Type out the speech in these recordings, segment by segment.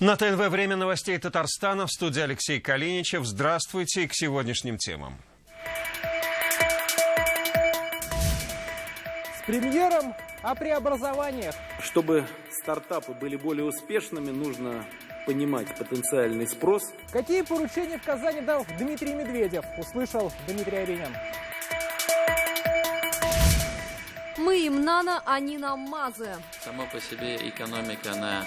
На ТНВ «Время новостей Татарстана», в студии Алексей Калиничев. Здравствуйте и к сегодняшним темам. С премьером о преобразованиях. Чтобы стартапы были более успешными, нужно понимать потенциальный спрос. Какие поручения в Казани дал Дмитрий Медведев, услышал Дмитрий Аринин. Мы им нано, они нам мазы. Сама по себе экономика, она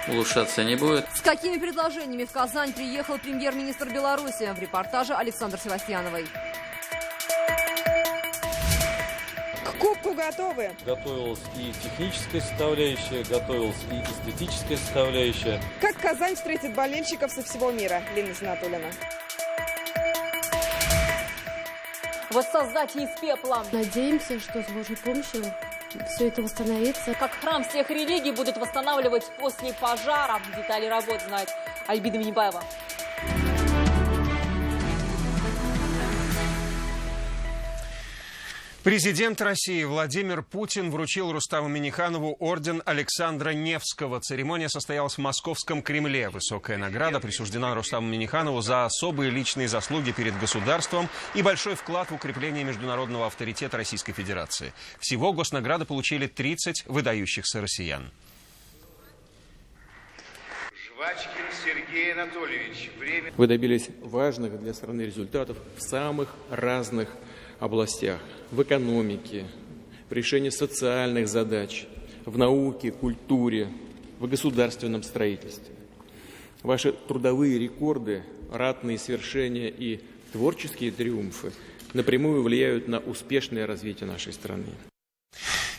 улучшаться не будет. С какими предложениями в Казань приехал премьер-министр Беларуси? В репортаже Александры Севастьяновой. К кубку готовы? Готовилась и техническая составляющая, готовилась и эстетическая составляющая. Как Казань встретит болельщиков со всего мира? Лина Зинатуллина. Воссоздать из пепла. Надеемся, что с Божьей помощью все это восстановится. Как храм всех религий будут восстанавливать после пожара. Детали работ знает Альбина Минибаева. Президент России Владимир Путин вручил Рустаму Минниханову орден Александра Невского. Церемония состоялась в Московском Кремле. Высокая награда присуждена Рустаму Минниханову за особые личные заслуги перед государством и большой вклад в укрепление международного авторитета Российской Федерации. Всего госнаграды получили 30 выдающихся россиян. Жвачкин Сергей Анатольевич. Вы добились важных для страны результатов в самых разных областях. В экономике, в решении социальных задач, в науке, культуре, в государственном строительстве. Ваши трудовые рекорды, ратные свершения и творческие триумфы напрямую влияют на успешное развитие нашей страны.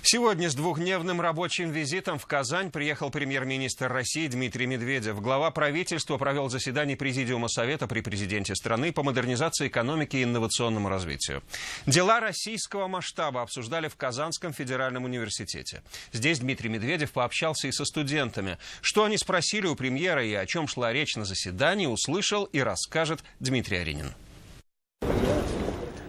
Сегодня с двухдневным рабочим визитом в Казань приехал премьер-министр России Дмитрий Медведев. Глава правительства провел заседание Президиума Совета при президенте страны по модернизации экономики и инновационному развитию. Дела российского масштаба обсуждали в Казанском федеральном университете. Здесь Дмитрий Медведев пообщался и со студентами. Что они спросили у премьера и о чем шла речь на заседании, услышал и расскажет Дмитрий Аринин.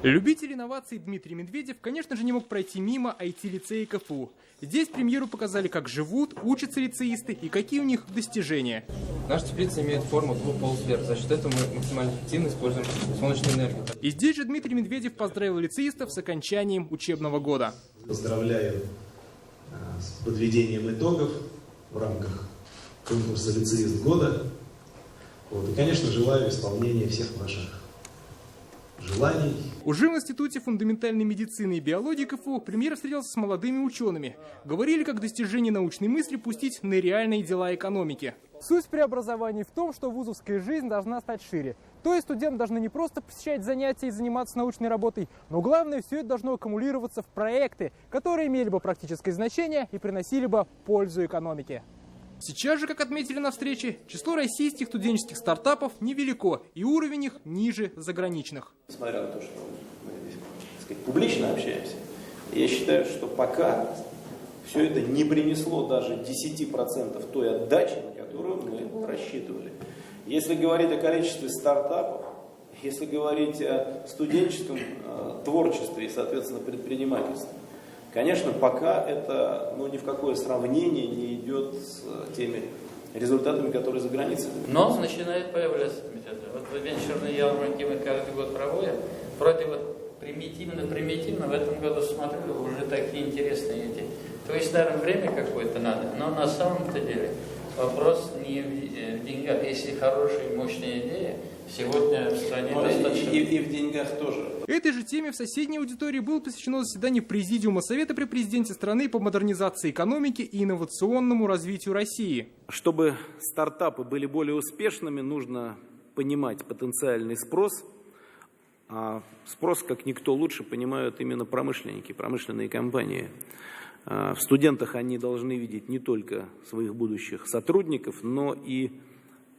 Любитель инноваций Дмитрий Медведев, конечно же, не мог пройти мимо IT-лицея КФУ. Здесь премьеру показали, как живут, учатся лицеисты и какие у них достижения. Наша теплица имеет форму двух полусфер. За счет этого мы максимально эффективно используем солнечную энергию. И здесь же Дмитрий Медведев поздравил лицеистов с окончанием учебного года. Поздравляю с подведением итогов в рамках конкурса «Лицеист года». И, конечно, желаю исполнения всех ваших желаний. Уже в Институте фундаментальной медицины и биологии КФУ премьер встретился с молодыми учеными. Говорили, как достижение научной мысли пустить на реальные дела экономики. Суть преобразований в том, что вузовская жизнь должна стать шире. То есть студенты должны не просто посещать занятия и заниматься научной работой, но главное, все это должно аккумулироваться в проекты, которые имели бы практическое значение и приносили бы пользу экономике. Сейчас же, как отметили на встрече, число российских студенческих стартапов невелико, и уровень их ниже заграничных. Несмотря на то, что мы здесь, так сказать, публично общаемся, я считаю, что пока все это не принесло даже 10% той отдачи, на которую мы рассчитывали. Если говорить о количестве стартапов, если говорить о студенческом творчестве и, соответственно, предпринимательстве, конечно, пока это ни в какое сравнение не идет с теми результатами, которые за границей. Но начинает появляться комитеты. Вот венчурные ярмарки мы каждый год проводим. Вроде вот примитивно, в этом году смотрю, уже такие интересные идеи. То есть, наверное, время какое-то надо, но на самом-то деле вопрос не в деньгах. Если хорошая, мощная идея, сегодня в стране достаточно. И в деньгах тоже. Этой же теме в соседней аудитории было посвящено заседание Президиума Совета при президенте страны по модернизации экономики и инновационному развитию России. Чтобы стартапы были более успешными, нужно понимать потенциальный спрос. А спрос, как никто лучше, понимают именно промышленники, промышленные компании. В студентах они должны видеть не только своих будущих сотрудников, но и,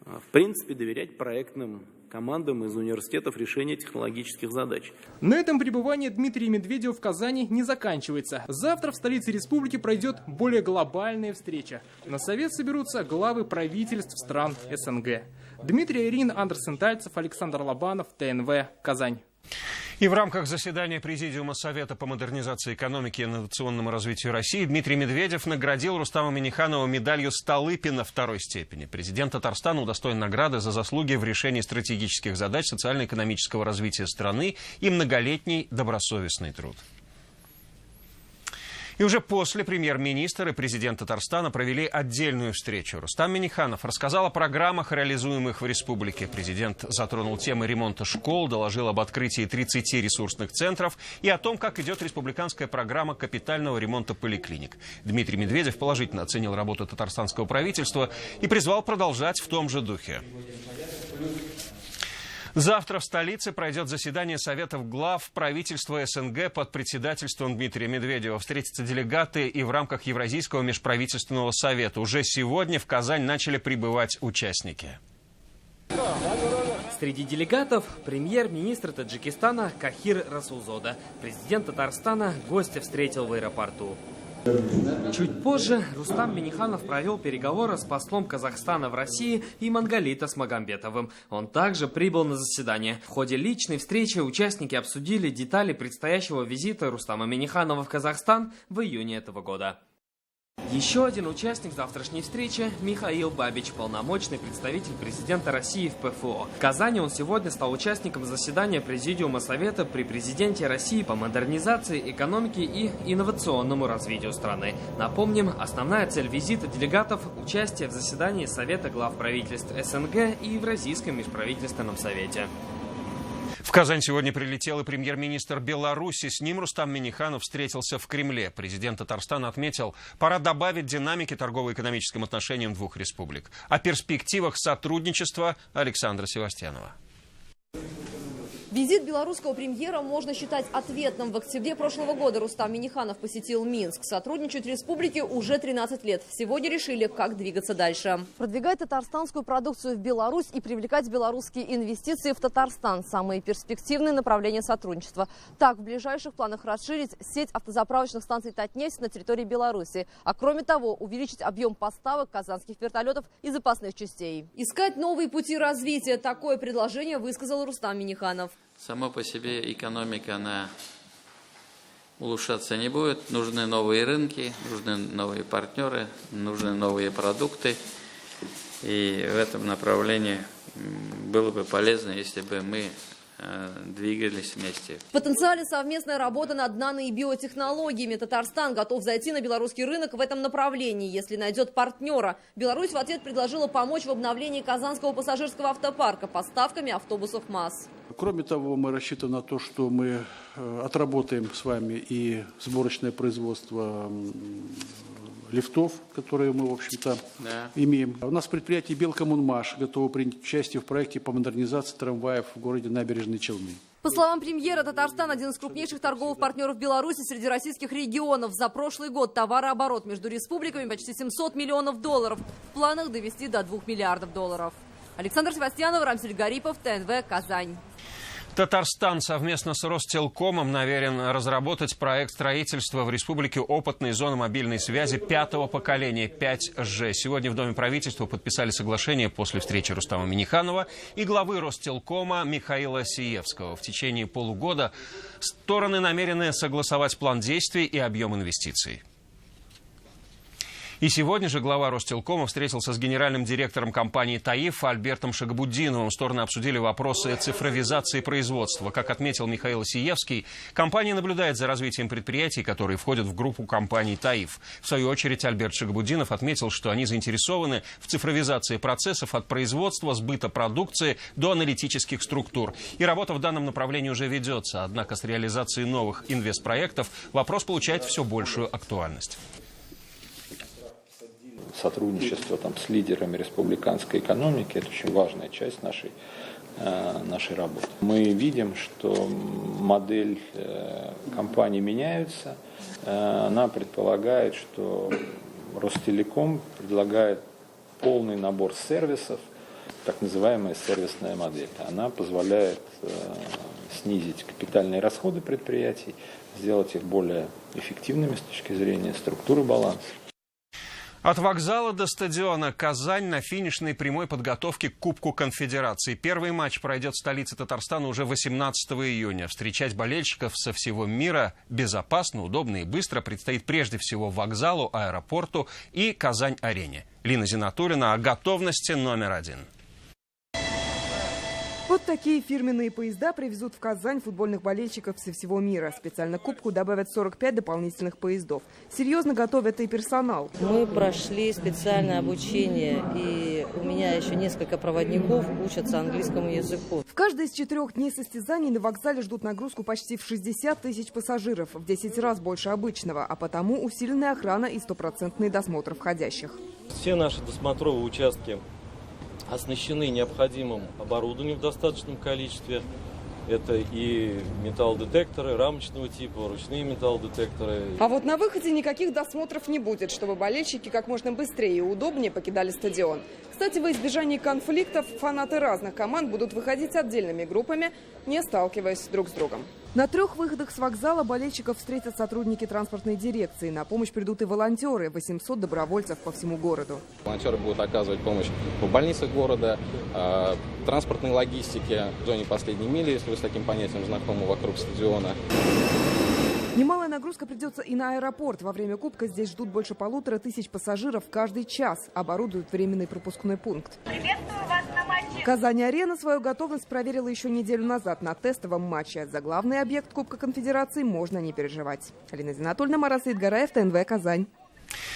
в принципе, доверять проектным командам из университетов решения технологических задач. На этом пребывание Дмитрия Медведева в Казани не заканчивается. Завтра в столице республики пройдет более глобальная встреча. На совет соберутся главы правительств стран СНГ. Дмитрий Аринин, Андрей Сентальцев, Александр Лобанов, ТНВ, Казань. И в рамках заседания Президиума Совета по модернизации экономики и инновационному развитию России Дмитрий Медведев наградил Рустама Минниханова медалью Столыпина второй степени. Президент Татарстана удостоен награды за заслуги в решении стратегических задач социально-экономического развития страны и многолетний добросовестный труд. И уже после премьер-министр и президент Татарстана провели отдельную встречу. Рустам Минниханов рассказал о программах, реализуемых в республике. Президент затронул темы ремонта школ, доложил об открытии 30 ресурсных центров и о том, как идет республиканская программа капитального ремонта поликлиник. Дмитрий Медведев положительно оценил работу татарстанского правительства и призвал продолжать в том же духе. Завтра в столице пройдет заседание Советов глав правительства СНГ под председательством Дмитрия Медведева. Встретятся делегаты и в рамках Евразийского межправительственного совета. Уже сегодня в Казань начали прибывать участники. Среди делегатов премьер-министр Таджикистана Кахир Расулзода. Президент Татарстана гостя встретил в аэропорту. Чуть позже Рустам Минниханов провел переговоры с послом Казахстана в России Имангалитом Магомбетовым. Он также прибыл на заседание. В ходе личной встречи участники обсудили детали предстоящего визита Рустама Минниханова в Казахстан в июне этого года. Еще один участник завтрашней встречи – Михаил Бабич, полномочный представитель президента России в ПФО. В Казани он сегодня стал участником заседания Президиума Совета при президенте России по модернизации экономики и инновационному развитию страны. Напомним, основная цель визита делегатов – участие в заседании Совета глав правительств СНГ и Евразийском межправительственном совете. В Казань сегодня прилетел и премьер-министр Беларуси. С ним Рустам Минниханов встретился в Кремле. Президент Татарстана отметил, пора добавить динамики торгово-экономическим отношениям двух республик. О перспективах сотрудничества Александра Севастьянова. Визит белорусского премьера можно считать ответным. В октябре прошлого года Рустам Минниханов посетил Минск. Сотрудничать в республике уже 13 лет. Сегодня решили, как двигаться дальше. Продвигать татарстанскую продукцию в Беларусь и привлекать белорусские инвестиции в Татарстан – самые перспективные направления сотрудничества. Так, в ближайших планах расширить сеть автозаправочных станций «Татнефть» на территории Беларуси. А кроме того, увеличить объем поставок казанских вертолетов и запасных частей. Искать новые пути развития – такое предложение высказал Рустам Минниханов. Сама по себе экономика, она улучшаться не будет. Нужны новые рынки, нужны новые партнеры, нужны новые продукты. И в этом направлении было бы полезно, если бы мы двигались вместе. В потенциале совместная работа над нано- и биотехнологиями. Татарстан готов зайти на белорусский рынок в этом направлении, если найдет партнера. Беларусь в ответ предложила помочь в обновлении казанского пассажирского автопарка поставками автобусов МАЗ. Кроме того, мы рассчитываем на то, что мы отработаем с вами и сборочное производство лифтов, которые мы, в общем-то, имеем. У нас предприятие «Белкоммунмаш» готово принять участие в проекте по модернизации трамваев в городе Набережные Челны. По словам премьера, Татарстан – один из крупнейших торговых партнеров Беларуси среди российских регионов. За прошлый год товарооборот между республиками почти $700 миллионов. В планах довести до $2 миллиардов. Александр Севастьянов, Рамзель Гарипов, ТНВ, Казань. Татарстан совместно с Ростелекомом намерен разработать проект строительства в республике опытной зоны мобильной связи 5-го поколения 5G. Сегодня в Доме правительства подписали соглашение после встречи Рустама Минниханова и главы Ростелекома Михаила Сиевского. В течение полугода стороны намерены согласовать план действий и объем инвестиций. И сегодня же глава Ростелекома встретился с генеральным директором компании «Таиф» Альбертом Шагабуддиновым. Стороны обсудили вопросы цифровизации производства. Как отметил Михаил Сиевский, компания наблюдает за развитием предприятий, которые входят в группу компаний «Таиф». В свою очередь Альберт Шагабуддинов отметил, что они заинтересованы в цифровизации процессов от производства, сбыта продукции до аналитических структур. И работа в данном направлении уже ведется. Однако с реализацией новых инвестпроектов вопрос получает все большую актуальность. Сотрудничество с лидерами республиканской экономики – это очень важная часть нашей работы. Мы видим, что модель компании меняется. Она предполагает, что Ростелеком предлагает полный набор сервисов, так называемая сервисная модель. Она позволяет снизить капитальные расходы предприятий, сделать их более эффективными с точки зрения структуры баланса. От вокзала до стадиона Казань на финишной прямой подготовки к Кубку Конфедерации. Первый матч пройдет в столице Татарстана уже 18 июня. Встречать болельщиков со всего мира безопасно, удобно и быстро предстоит прежде всего вокзалу, аэропорту и Казань-арене. Лина Зинатуллина о готовности номер 1. Вот такие фирменные поезда привезут в Казань футбольных болельщиков со всего мира. Специально к Кубку добавят 45 дополнительных поездов. Серьезно готовят и персонал. Мы прошли специальное обучение, и у меня еще несколько проводников учатся английскому языку. В каждый из 4 дней состязаний на вокзале ждут нагрузку почти в 60 тысяч пассажиров, в 10 раз больше обычного, а потому усиленная охрана и стопроцентный досмотр входящих. Все наши досмотровые участки оснащены необходимым оборудованием в достаточном количестве. Это и металлодетекторы рамочного типа, ручные металлодетекторы. А вот на выходе никаких досмотров не будет, чтобы болельщики как можно быстрее и удобнее покидали стадион. Кстати, во избежание конфликтов фанаты разных команд будут выходить отдельными группами, не сталкиваясь друг с другом. На 3 выходах с вокзала болельщиков встретят сотрудники транспортной дирекции. На помощь придут и волонтеры, 800 добровольцев по всему городу. Волонтеры будут оказывать помощь в больницах города, транспортной логистике, в зоне последней мили, если вы с таким понятием знакомы, вокруг стадиона. Немалая нагрузка придется и на аэропорт. Во время Кубка здесь ждут больше 1500 пассажиров каждый час. Оборудуют временный пропускной пункт. Приветствую вас на матче. Казань-арена свою готовность проверила еще неделю назад на тестовом матче. За главный объект Кубка Конфедерации можно не переживать. Лина Зинатуллина, Марат Саидгараев, ТНВ, Казань.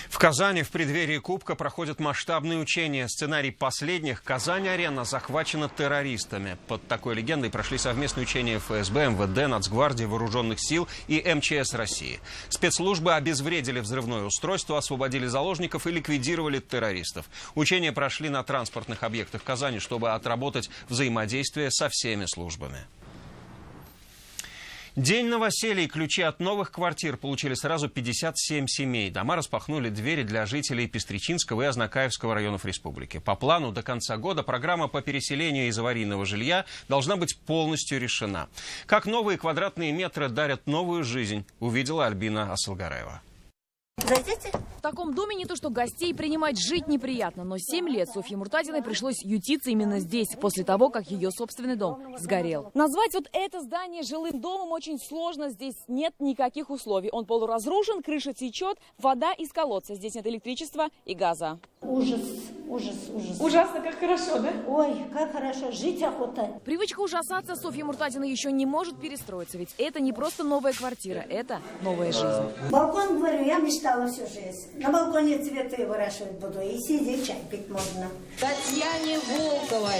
В Казани в преддверии Кубка проходят масштабные учения. Сценарий последних — Казань-арена захвачена террористами. Под такой легендой прошли совместные учения ФСБ, МВД, Нацгвардии, Вооруженных сил и МЧС России. Спецслужбы обезвредили взрывное устройство, освободили заложников и ликвидировали террористов. Учения прошли на транспортных объектах Казани, чтобы отработать взаимодействие со всеми службами. День новоселий. Ключи от новых квартир получили сразу 57 семей. Дома распахнули двери для жителей Пестричинского и Азнакаевского районов республики. По плану до конца года программа по переселению из аварийного жилья должна быть полностью решена. Как новые квадратные метры дарят новую жизнь, увидела Альбина Асылгараева. В таком доме не то что гостей принимать, жить неприятно. Но 7 лет Софье Муртазиной пришлось ютиться именно здесь, после того, как ее собственный дом сгорел. Назвать вот это здание жилым домом очень сложно. Здесь нет никаких условий. Он полуразрушен, крыша течет, вода из колодца. Здесь нет электричества и газа. Ужас, ужас, ужас. Ужасно, как хорошо, да? Ой, как хорошо, жить охота. Привычка ужасаться Софья Муртазина еще не может перестроиться. Ведь это не просто новая квартира, это новая жизнь. Балкон, говорю, я мечтала всю жизнь. На балконе цветы выращивать буду и сидеть, чай пить можно. Татьяне Волковой,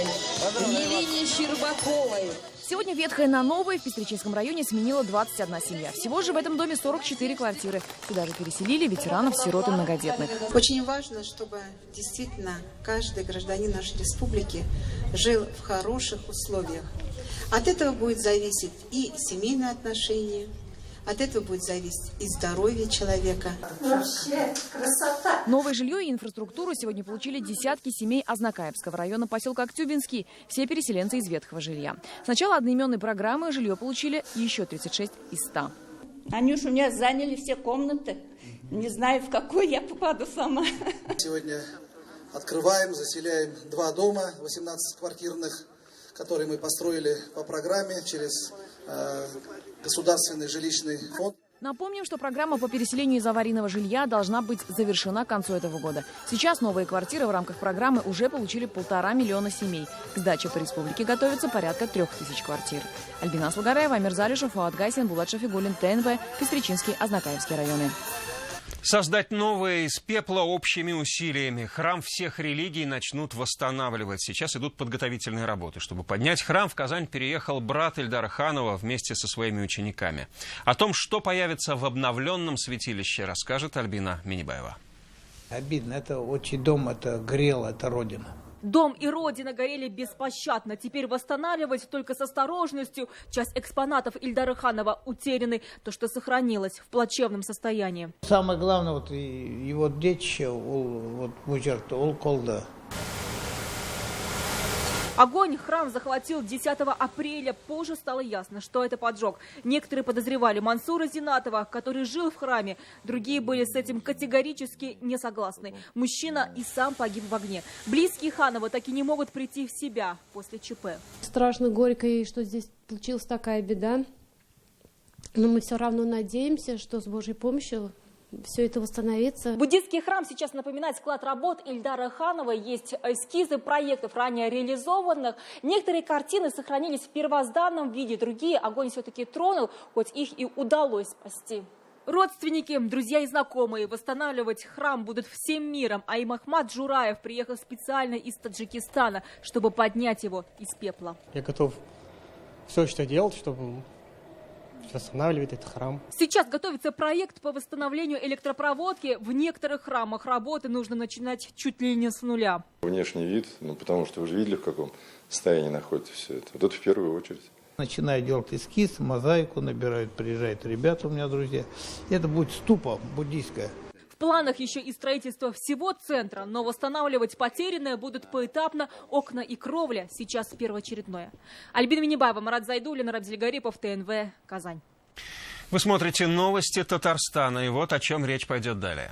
Елене Щербаковой. Сегодня ветхое на новое в Пестричинском районе сменила 21 семья. Всего же в этом доме 44 квартиры. Сюда же переселили ветеранов, сирот и многодетных. Очень важно, чтобы действительно каждый гражданин нашей республики жил в хороших условиях. От этого будет зависеть и семейные отношения, от этого будет зависеть и здоровье человека. Вообще красота! Новое жилье и инфраструктуру сегодня получили десятки семей Азнакаевского района поселка Актюбинский. Все переселенцы из ветхого жилья. С начала одноименной программы жилье получили еще 36 из 100. Они уж у меня заняли все комнаты. Не знаю, в какой я попаду сама. Сегодня открываем, заселяем 2 дома, 18-квартирных, которые мы построили по программе через Государственный жилищный фонд. Напомним, что программа по переселению из аварийного жилья должна быть завершена к концу этого года. Сейчас новые квартиры в рамках программы уже получили 1,5 миллиона семей. К сдаче по республике готовится порядка 3000 квартир. Альбина Асылгараева, Амир Залишев, Фуат Гайсин, Булат Шафигуллин, ТНВ, Пестричинский, Азнакаевский районы. Создать новое из пепла общими усилиями. Храм всех религий начнут восстанавливать. Сейчас идут подготовительные работы. Чтобы поднять храм, в Казань переехал брат Ильдара Ханова вместе со своими учениками. О том, что появится в обновленном святилище, расскажет Альбина Минибаева. Обидно. Это отчий дом, это грел, это родина. Дом и родина горели беспощадно. Теперь восстанавливать только с осторожностью. Часть экспонатов Ильдара Ханова утеряны. То, что сохранилось в плачевном состоянии. Самое главное, вот его детище, вот мужерто, ол колда. Огонь храм захватил 10 апреля. Позже стало ясно, что это поджог. Некоторые подозревали Мансура Зинатова, который жил в храме. Другие были с этим категорически не согласны. Мужчина и сам погиб в огне. Близкие Ханова так и не могут прийти в себя после ЧП. Страшно, горько, и что здесь случилась такая беда. Но мы все равно надеемся, что с Божьей помощью все это восстановится. Буддийский храм сейчас напоминает склад работ Ильдара Ханова. Есть эскизы проектов, ранее реализованных. Некоторые картины сохранились в первозданном виде, другие огонь все-таки тронул, хоть их и удалось спасти. Родственники, друзья и знакомые восстанавливать храм будут всем миром. А Имахмад Жураев приехал специально из Таджикистана, чтобы поднять его из пепла. Я готов все, что делать, чтобы восстанавливать этот храм. Сейчас готовится проект по восстановлению электропроводки. В некоторых храмах работы нужно начинать чуть ли не с нуля. Внешний вид, потому что вы же видели, в каком состоянии находится все это. Вот это в первую очередь. Начинают делать эскиз, мозаику набирают, приезжают ребята у меня, друзья. Это будет ступа буддийская. В планах еще и строительство всего центра, но восстанавливать потерянное будут поэтапно. Окна и кровля сейчас первоочередное. Альбина Минибаева, Марат Зайдуллин, Равзель Гарипов, ТНВ, Казань. Вы смотрите новости Татарстана, и вот о чем речь пойдет далее.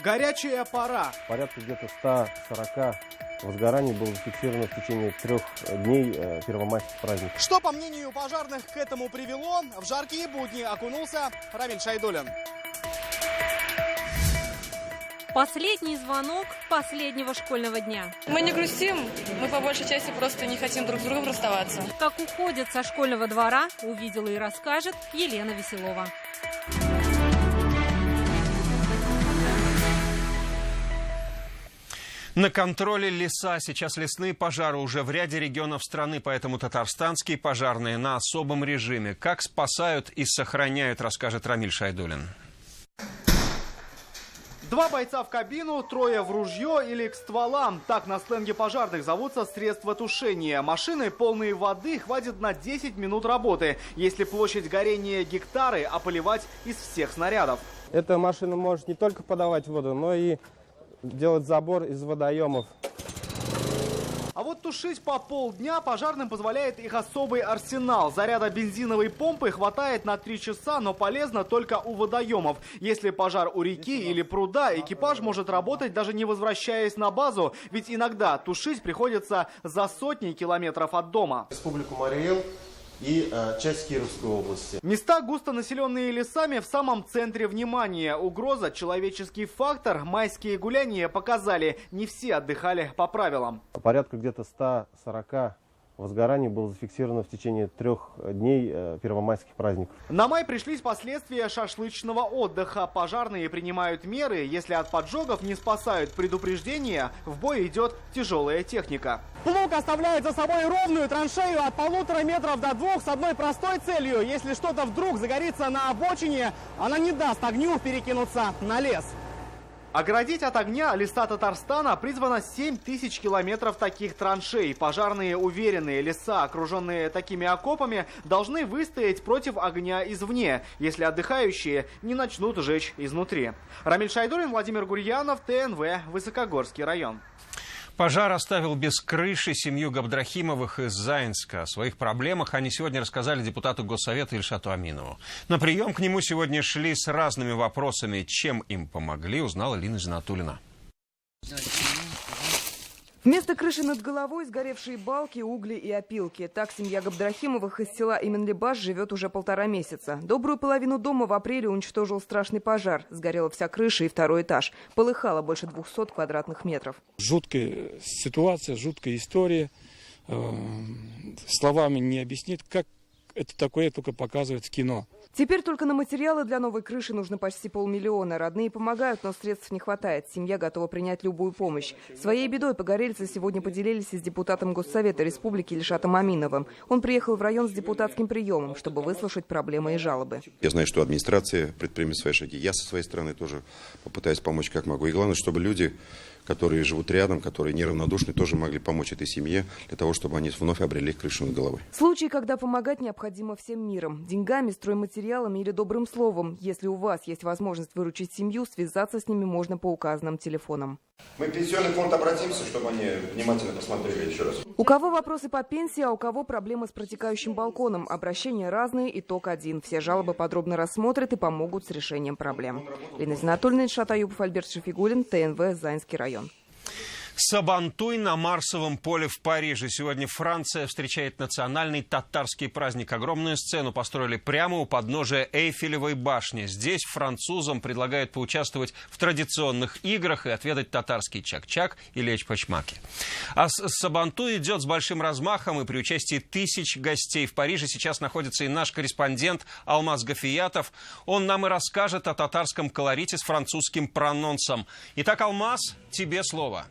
Горячая пора. Порядка где-то 140 возгораний было зафиксировано в течение 3 дней первомайских праздников. Что, по мнению пожарных, к этому привело? В жаркие будни окунулся Равиль Шайдуллин. Последний звонок последнего школьного дня. Мы не грустим, мы по большей части просто не хотим друг с другом расставаться. Как уходят со школьного двора, увидела и расскажет Елена Веселова. На контроле леса. Сейчас лесные пожары уже в ряде регионов страны, поэтому татарстанские пожарные на особом режиме. Как спасают и сохраняют, расскажет Рамиль Шайдуллин. 2 бойца в кабину, 3 в ружье или к стволам. Так на сленге пожарных зовутся средства тушения. Машины, полные воды, хватит на 10 минут работы, если площадь горения гектары, а поливать из всех снарядов. Эта машина может не только подавать воду, но и делать забор из водоемов. А вот тушить по полдня пожарным позволяет их особый арсенал. Заряда бензиновой помпы хватает на 3 часа, но полезно только у водоемов. Если пожар у реки или пруда, экипаж может работать, даже не возвращаясь на базу. Ведь иногда тушить приходится за сотни километров от дома. Республику Марий-Эл и часть Кировской области. Места, густонаселенные лесами, в самом центре внимания. Угроза, человеческий фактор. Майские гуляния показали, не все отдыхали по правилам. Порядка где-то 140 возгораний было зафиксировано в течение 3 дней первомайских праздников. На май пришлись последствия шашлычного отдыха. Пожарные принимают меры. Если от поджогов не спасают предупреждения, в бой идет тяжелая техника. Плуг оставляет за собой ровную траншею от 1,5 метров до 2 с одной простой целью. Если что-то вдруг загорится на обочине, она не даст огню перекинуться на лес. Оградить от огня леса Татарстана призвано 7000 километров таких траншей. Пожарные уверенные, леса, окруженные такими окопами, должны выстоять против огня извне, если отдыхающие не начнут жечь изнутри. Рамиль Шайдуллин, Владимир Гурьянов, ТНВ, Высокогорский район. Пожар оставил без крыши семью Габдрахимовых из Заинска. О своих проблемах они сегодня рассказали депутату Госсовета Ильшату Аминову. На прием к нему сегодня шли с разными вопросами. Чем им помогли, узнала Лина Зинатуллина. Вместо крыши над головой сгоревшие балки, угли и опилки. Так семья Габдрахимовых из села Именлибаш живет уже 1,5 месяца. Добрую половину дома в апреле уничтожил страшный пожар. Сгорела вся крыша и 2-й этаж. Полыхало больше 200 квадратных метров. Жуткая ситуация, жуткая история. Словами не объяснить, как это такое, только показывают в кино. Теперь только на материалы для новой крыши нужно почти 500 000. Родные помогают, но средств не хватает. Семья готова принять любую помощь. Своей бедой погорельцы сегодня поделились и с депутатом Госсовета Республики Ильшатом Аминовым. Он приехал в район с депутатским приемом, чтобы выслушать проблемы и жалобы. Я знаю, что администрация предпримет свои шаги. Я со своей стороны тоже попытаюсь помочь как могу. И главное, чтобы люди, которые живут рядом, которые неравнодушны, тоже могли помочь этой семье для того, чтобы они вновь обрели крышу над головой. Случаи, когда помогать необходимо всем миром. Деньгами, стройматериалами или добрым словом. Если у вас есть возможность выручить семью, связаться с ними можно по указанным телефонам. Мы в пенсионный фонд обратимся, чтобы они внимательно посмотрели еще раз. У кого вопросы по пенсии, а у кого проблемы с протекающим балконом. Обращения разные, итог один. Все жалобы подробно рассмотрят и помогут с решением проблем. Лена Зинатульна, Ильшат Аюпов, Альберт Шефигулин, ТНВ, Заинский район. Сабантуй на Марсовом поле в Париже. Сегодня Франция встречает национальный татарский праздник. Огромную сцену построили прямо у подножия Эйфелевой башни. Здесь французам предлагают поучаствовать в традиционных играх и отведать татарский чак-чак или эчпачмаки. А Сабантуй идет с большим размахом и при участии тысяч гостей. В Париже сейчас находится и наш корреспондент Алмаз Гафиятов. Он нам и расскажет о татарском колорите с французским прононсом. Итак, Алмаз, тебе слово.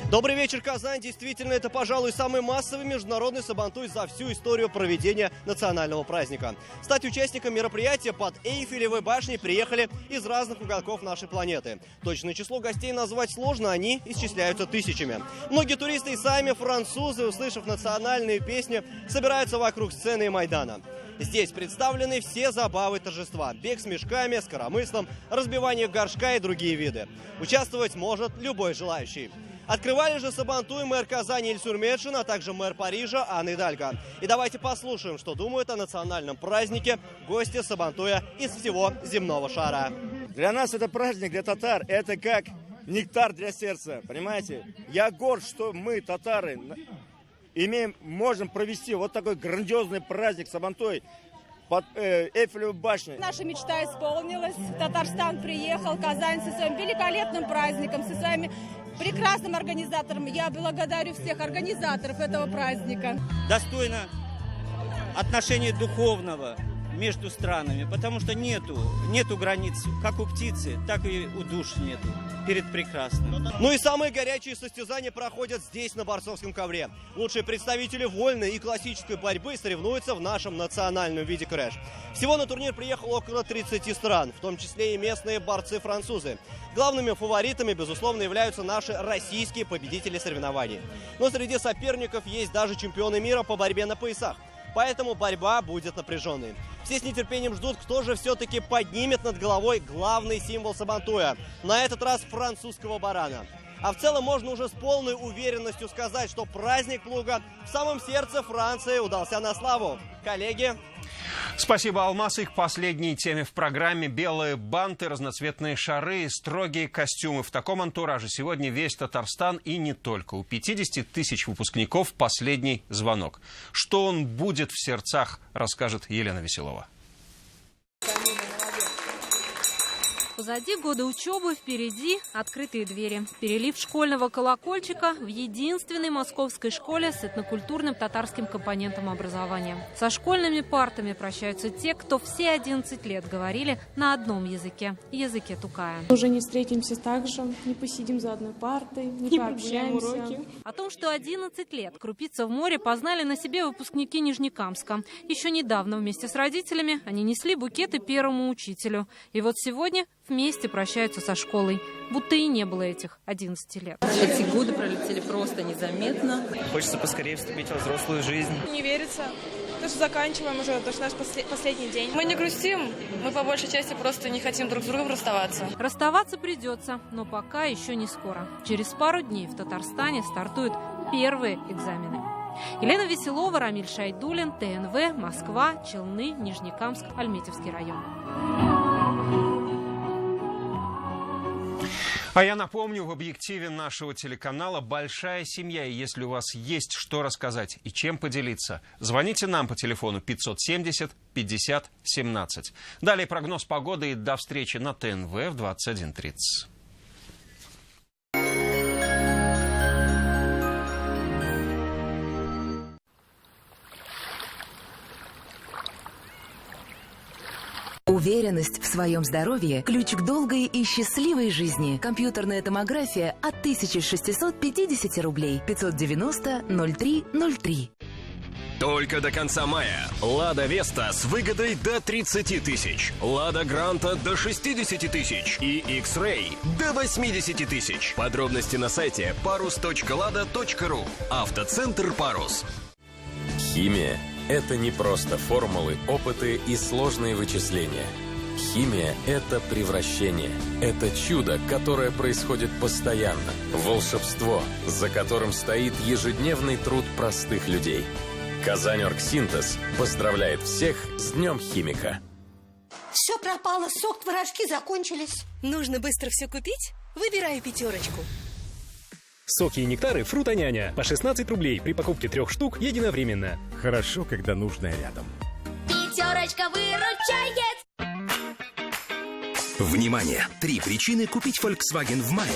Добрый вечер, Казань. Действительно, это, пожалуй, самый массовый международный сабантуй за всю историю проведения национального праздника. Стать участником мероприятия под Эйфелевой башней приехали из разных уголков нашей планеты. Точное число гостей назвать сложно, они исчисляются тысячами. Многие туристы и сами французы, услышав национальные песни, собираются вокруг сцены и Майдана. Здесь представлены все забавы торжества. Бег с мешками, с коромыслом, разбивание горшка и другие виды. Участвовать может любой желающий. Открывали же сабантуй мэр Казани Ильсур Метшин, а также мэр Парижа Анна Идальго. И давайте послушаем, что думают о национальном празднике гости сабантуя из всего земного шара. Для нас это праздник, для татар, это как нектар для сердца, понимаете? Я горд, что мы, татары, можем провести вот такой грандиозный праздник сабантуй под Эйфелевой башней. Наша мечта исполнилась. Татарстан приехал, Казань со своим великолепным праздником, со своими прекрасным организатором. Я благодарю всех организаторов этого праздника. Достойно отношения духовного между странами, потому что нету границ, как у птицы, так и у душ нету. Перед прекрасным. Ну и самые горячие состязания проходят здесь, на борцовском ковре. Лучшие представители вольной и классической борьбы соревнуются в нашем национальном виде крэш. Всего на турнир приехало около 30 стран, в том числе и местные борцы-французы. Главными фаворитами, безусловно, являются наши российские победители соревнований. Но среди соперников есть даже чемпионы мира по борьбе на поясах. Поэтому борьба будет напряженной. Все с нетерпением ждут, кто же все-таки поднимет над головой главный символ сабантуя. На этот раз французского барана. А в целом можно уже с полной уверенностью сказать, что праздник плуга в самом сердце Франции удался на славу. Коллеги. Спасибо, Алмаз. И к последней теме в программе. Белые банты, разноцветные шары, строгие костюмы. В таком антураже сегодня весь Татарстан и не только. У 50 тысяч выпускников последний звонок. Что он будет в сердцах, расскажет Елена Веселова. Позади годы учебы, впереди открытые двери. Перелив школьного колокольчика в единственной московской школе с этнокультурным татарским компонентом образования. Со школьными партами прощаются те, кто все 11 лет говорили на одном языке – языке тукая. Уже не встретимся так же, не посидим за одной партой, не пообщаемся. Уроки. О том, что 11 лет крупица в море, познали на себе выпускники Нижнекамска. Еще недавно вместе с родителями они несли букеты первому учителю. И вот сегодня вместе прощаются со школой, будто и не было этих 11 лет. Эти годы пролетели просто незаметно. Хочется поскорее вступить во взрослую жизнь. Не верится, то, что заканчиваем уже, то, что наш последний день. Мы не грустим, мы по большей части просто не хотим друг с другом расставаться. Расставаться придется, но пока еще не скоро. Через пару дней в Татарстане стартуют первые экзамены. Елена Веселова, Рамиль Шайдуллин, ТНВ, Москва, Челны, Нижнекамск, Альметьевский район. А я напомню, в объективе нашего телеканала «Большая семья». И если у вас есть что рассказать и чем поделиться, звоните нам по телефону 570 50 17. Далее прогноз погоды и до встречи на ТНВ в 21:30. Уверенность в своем здоровье – ключ к долгой и счастливой жизни. Компьютерная томография от 1650 рублей. 590-03-03. Только до конца мая. Лада Веста с выгодой до 30 тысяч. Лада Гранта до 60 тысяч. И X-Ray до 80 тысяч. Подробности на сайте parus.lada.ru. Автоцентр «Парус». Химия – это не просто формулы, опыты и сложные вычисления. Химия – это превращение. Это чудо, которое происходит постоянно. Волшебство, за которым стоит ежедневный труд простых людей. Казань-Оргсинтез поздравляет всех с Днем химика. Все пропало, сок, творожки закончились. Нужно быстро все купить? Выбираю пятерочку. Соки и нектары «Фрутоняня» по 16 рублей при покупке 3 штук единовременно. Хорошо, когда нужное рядом. Пятерочка выручает. Внимание! 3 причины купить Volkswagen в мае.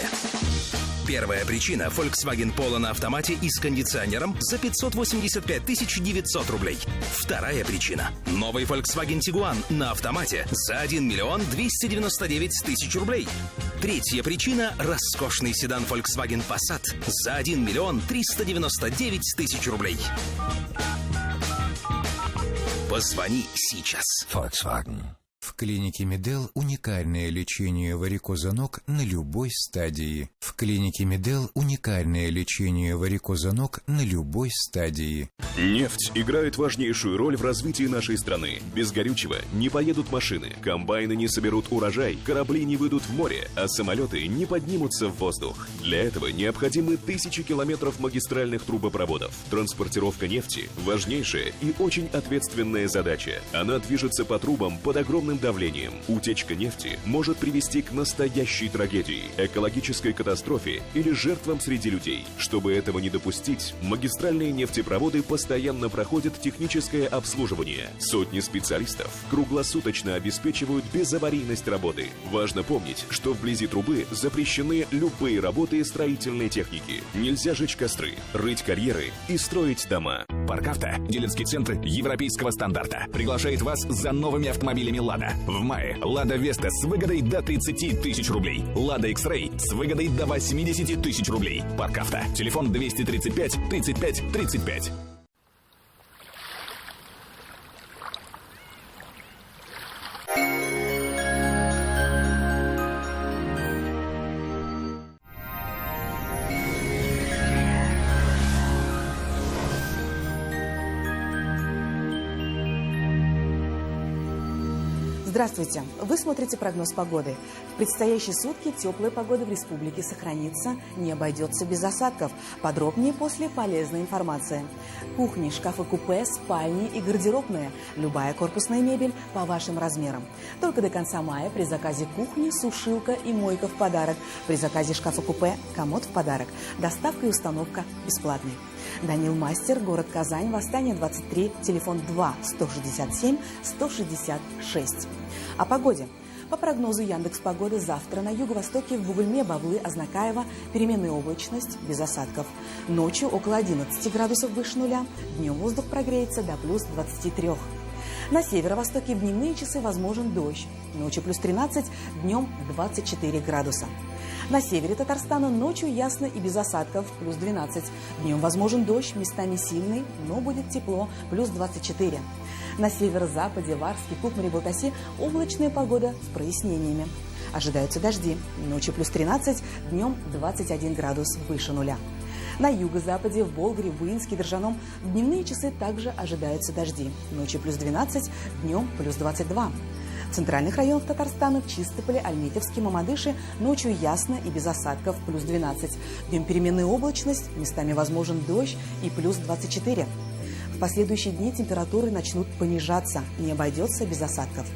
Первая причина – Volkswagen Polo на автомате и с кондиционером за 585 900 рублей. Вторая причина – новый Volkswagen Tiguan на автомате за 1 299 000 рублей. Третья причина – роскошный седан Volkswagen Passat за 1 399 000 рублей. Позвони сейчас. Volkswagen. В клинике Медел уникальное лечение варикоза ног на любой стадии. В клинике Медел уникальное лечение варикоза ног на любой стадии. Нефть играет важнейшую роль в развитии нашей страны. Без горючего не поедут машины, комбайны не соберут урожай, корабли не выйдут в море, а самолеты не поднимутся в воздух. Для этого необходимы тысячи километров магистральных трубопроводов. Транспортировка нефти – важнейшая и очень ответственная задача. Она движется по трубам под огромным давлением. Утечка нефти может привести к настоящей трагедии, экологической катастрофе или жертвам среди людей. Чтобы этого не допустить, магистральные нефтепроводы постоянно проходят техническое обслуживание. Сотни специалистов круглосуточно обеспечивают безаварийность работы. Важно помнить, что вблизи трубы запрещены любые работы строительной техники. Нельзя жечь костры, рыть карьеры и строить дома. Паркавто, дилерский центр европейского стандарта, приглашает вас за новыми автомобилями «Лада». В мае «Лада Веста» с выгодой до 30 000 рублей. «Лада X-Ray» с выгодой до 80 000 рублей. Паркавто. Телефон 235 35 35. Здравствуйте! Вы смотрите прогноз погоды. В предстоящие сутки теплая погода в республике сохранится, не обойдется без осадков. Подробнее после полезной информации. Кухни, шкафы-купе, спальни и гардеробные. Любая корпусная мебель по вашим размерам. Только до конца мая при заказе кухни сушилка и мойка в подарок. При заказе шкафа-купе комод в подарок. Доставка и установка бесплатные. Данил Мастер, город Казань, Восстание 23, телефон 2 167 166. О погоде. По прогнозу Яндекс.Погоды завтра на юго-востоке в Бугульме, Бавлы, Азнакаево переменная облачность без осадков. Ночью около 11 градусов выше нуля, днем воздух прогреется до плюс 23. На северо-востоке в дневные часы возможен дождь. Ночью плюс 13, днем 24 градуса. На севере Татарстана ночью ясно и без осадков, плюс 12. Днем возможен дождь, местами сильный, но будет тепло, плюс 24. На северо-западе, в Арске, Кукмаре, Балтасе облачная погода с прояснениями. Ожидаются дожди. Ночью плюс 13, днем 21 градус выше нуля. На юго-западе, в Болгаре, Буинске, Держаном в дневные часы также ожидаются дожди. Ночью плюс 12, днем плюс 22. В центральных районах Татарстана, в Чистополе, Альметьевске, Мамадыше ночью ясно и без осадков, плюс 12. Днем переменная облачность, местами возможен дождь и плюс 24. В последующие дни температуры начнут понижаться, не обойдется без осадков.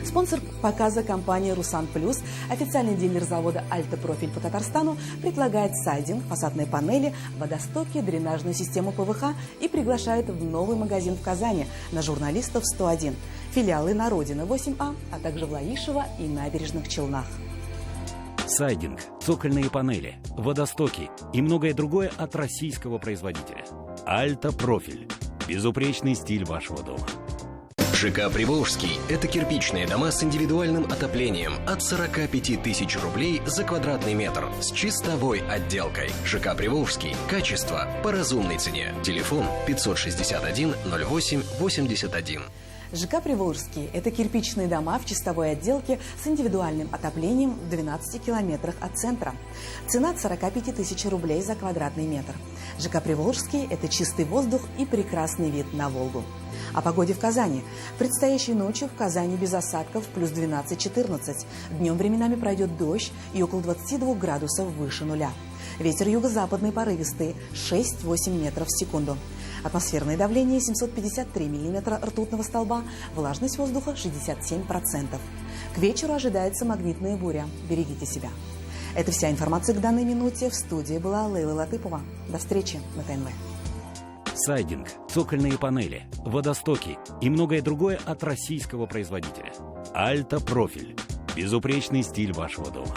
Спонсор показа компания «Русан Плюс», официальный дилер завода «Альта Профиль» по Татарстану, предлагает сайдинг, фасадные панели, водостоки, дренажную систему ПВХ и приглашает в новый магазин в Казани на Журналистов 101, филиалы на Родина 8А, а также в Лаишево и Набережных Челнах. Сайдинг, цокольные панели, водостоки и многое другое от российского производителя. «Альта Профиль» – безупречный стиль вашего дома. ЖК «Приволжский» – это кирпичные дома с индивидуальным отоплением от 45 000 рублей за квадратный метр с чистовой отделкой. ЖК «Приволжский» – качество по разумной цене. Телефон 561 08 81. ЖК «Приволжский» – это кирпичные дома в чистовой отделке с индивидуальным отоплением в 12 километрах от центра. Цена от 45 тысяч рублей за квадратный метр. ЖК «Приволжский» – это чистый воздух и прекрасный вид на Волгу. О погоде в Казани. Предстоящей ночью в Казани без осадков плюс 12-14. Днем временами пройдет дождь и около 22 градусов выше нуля. Ветер юго-западный порывистый 6-8 метров в секунду. Атмосферное давление 753 миллиметра ртутного столба, влажность воздуха 67%. К вечеру ожидается магнитная буря. Берегите себя. Это вся информация к данной минуте. В студии была Лейла Латыпова. До встречи на ТНВ. Сайдинг, цокольные панели, водостоки и многое другое от российского производителя. Альта Профиль. Безупречный стиль вашего дома.